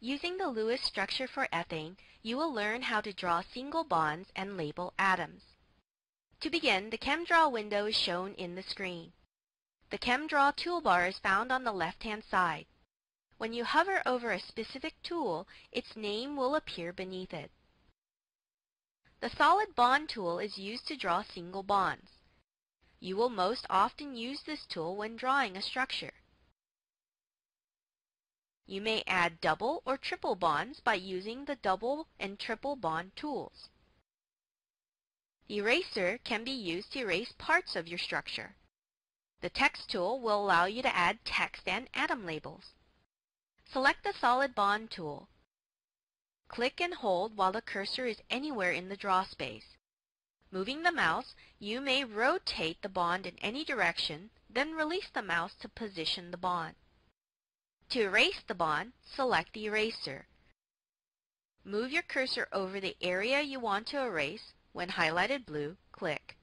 Using the Lewis structure for ethane, you will learn how to draw single bonds and label atoms. To begin, the ChemDraw window is shown in the screen. The ChemDraw toolbar is found on the left-hand side. When you hover over a specific tool, its name will appear beneath it. The solid bond tool is used to draw single bonds. You will most often use this tool when drawing a structure. You may add double or triple bonds by using the double and triple bond tools. The eraser can be used to erase parts of your structure. The text tool will allow you to add text and atom labels. Select the solid bond tool. Click and hold while the cursor is anywhere in the draw space. Moving the mouse, you may rotate the bond in any direction, then release the mouse to position the bond. To erase the bond, select the eraser. Move your cursor over the area you want to erase. When highlighted blue, click.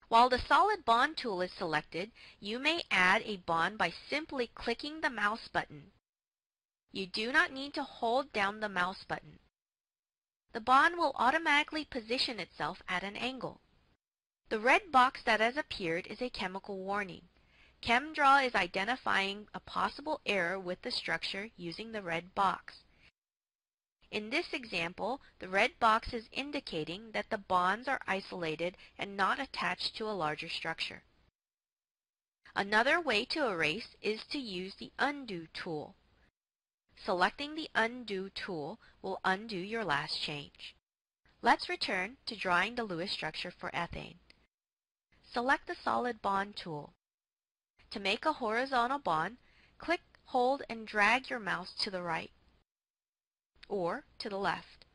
While the solid bond tool is selected, you may add a bond by simply clicking the mouse button. You do not need to hold down the mouse button. The bond will automatically position itself at an angle. The red box that has appeared is a chemical warning. ChemDraw is identifying a possible error with the structure using the red box. In this example, the red box is indicating that the bonds are isolated and not attached to a larger structure. Another way to erase is to use the Undo tool. Selecting the Undo tool will undo your last change. Let's return to drawing the Lewis structure for ethane. Select the Solid Bond tool. To make a horizontal bond, click, hold, and drag your mouse to the right or to the left.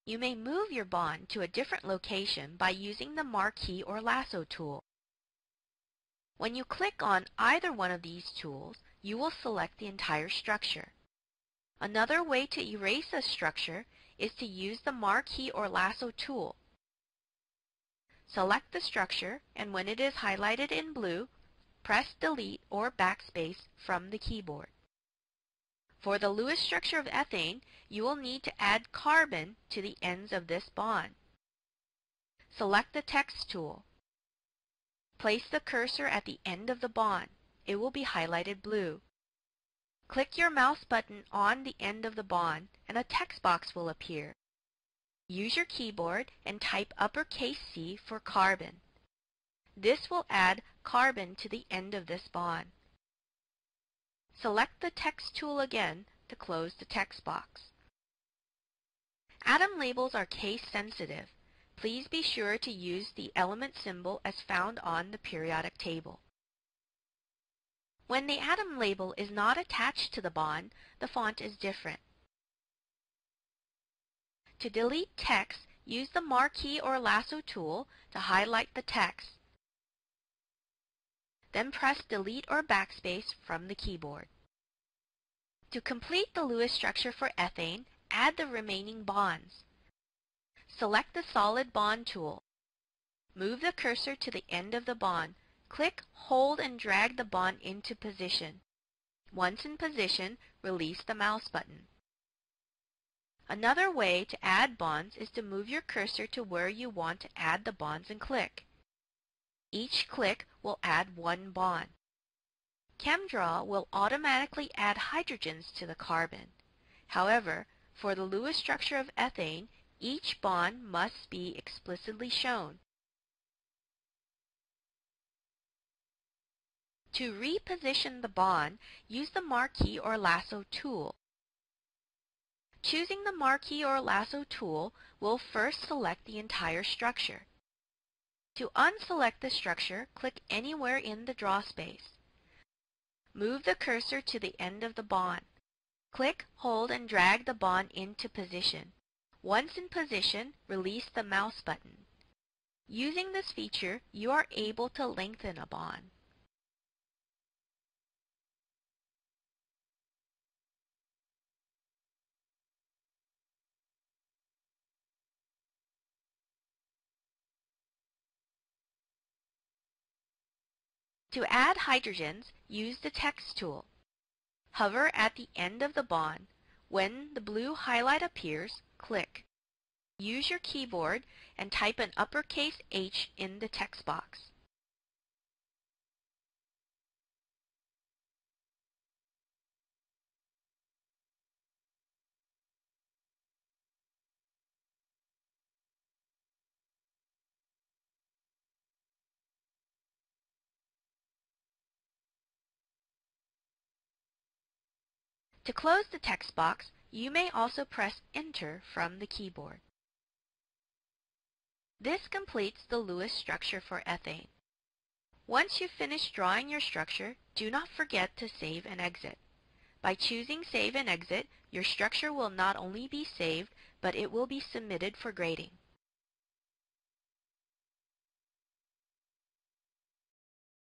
You may move your bond to a different location by using the marquee or lasso tool. When you click on either one of these tools, you will select the entire structure. Another way to erase a structure is to use the marquee or lasso tool. Select the structure, and when it is highlighted in blue, press Delete or Backspace from the keyboard. For the Lewis structure of ethane, you will need to add carbon to the ends of this bond. Select the Text tool. Place the cursor at the end of the bond. It will be highlighted blue. Click your mouse button on the end of the bond and a text box will appear. Use your keyboard and type uppercase C for carbon. This will add carbon to the end of this bond. Select the Text tool again to close the text box. Atom labels are case sensitive. Please be sure to use the element symbol as found on the periodic table. When the atom label is not attached to the bond, the font is different. To delete text, use the marquee or lasso tool to highlight the text. Then press Delete or Backspace from the keyboard. To complete the Lewis structure for ethane, add the remaining bonds. Select the Solid Bond tool. Move the cursor to the end of the bond. Click, hold, and drag the bond into position. Once in position, release the mouse button. Another way to add bonds is to move your cursor to where you want to add the bonds and click. Each click will add one bond. ChemDraw will automatically add hydrogens to the carbon. However, for the Lewis structure of ethane, each bond must be explicitly shown. To reposition the bond, use the marquee or lasso tool. Choosing the marquee or lasso tool will first select the entire structure. To unselect the structure, click anywhere in the draw space. Move the cursor to the end of the bond. Click, hold, and drag the bond into position. Once in position, release the mouse button. Using this feature, you are able to lengthen a bond. To add hydrogens, use the Text tool. Hover at the end of the bond. When the blue highlight appears, click. Use your keyboard and type an uppercase H in the text box. To close the text box, you may also press Enter from the keyboard. This completes the Lewis structure for ethane. Once you've finished drawing your structure, do not forget to save and exit. By choosing Save and Exit, your structure will not only be saved, but it will be submitted for grading.